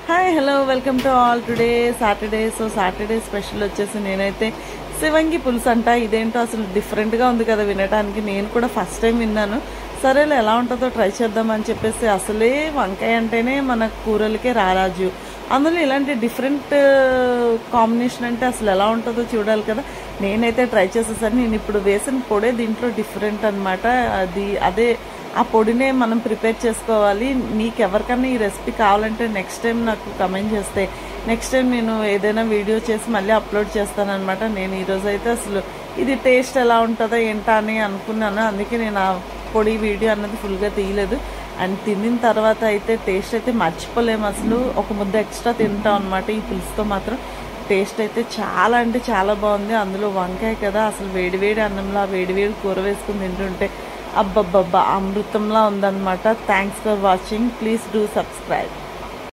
Hi hello welcome to all. Today Saturday. So Saturday special వచ్చేసి నేనైతే శివంగి పులుసు అంట. ఇదేంటో అసలు డిఫరెంట్గా ఉంది కదా వినడానికి. నేను కూడా ఫస్ట్ టైం విన్నాను. సరేలే ఎలా ఉంటుందో ట్రై చేద్దామని చెప్పేసి, అసలే వంకాయ అంటేనే మన కూరలకే రారాజు, అందులో ఇలాంటి డిఫరెంట్ కాంబినేషన్ అంటే అసలు ఎలా ఉంటుందో చూడాలి కదా. నేనైతే ట్రై చేసేసాను. నేను ఇప్పుడు వేసిన పొడే దీంట్లో డిఫరెంట్ అనమాట. అదే ఆ పొడినే మనం ప్రిపేర్ చేసుకోవాలి. మీకు ఎవరికన్నా ఈ రెసిపీ కావాలంటే నెక్స్ట్ టైం నాకు కమెంట్ చేస్తే నెక్స్ట్ టైం నేను ఏదైనా వీడియో చేసి మళ్ళీ అప్లోడ్ చేస్తానమాట. నేను ఈరోజు అయితే అసలు ఇది టేస్ట్ ఎలా ఉంటుందో ఏంటా అని అనుకున్నాను. అందుకే నేను ఆ పొడి వీడియో అన్నది ఫుల్గా తీయలేదు. అండ్ తిన్న తర్వాత అయితే టేస్ట్ అయితే మర్చిపోలేము. అసలు ఒక ముద్ద ఎక్స్ట్రా తింటాం అనమాట. ఈ పులుసుతో మాత్రం టేస్ట్ అయితే చాలా అంటే చాలా బాగుంది. అందులో వంకాయ కదా, అసలు వేడివేడి అన్నంలో ఆ వేడివేడి కూర వేసుకుని తింటుంటే అబ్బబ్బబ్బా అమృతంలా ఉందన్నమాట. Thanks for watching. Please do subscribe.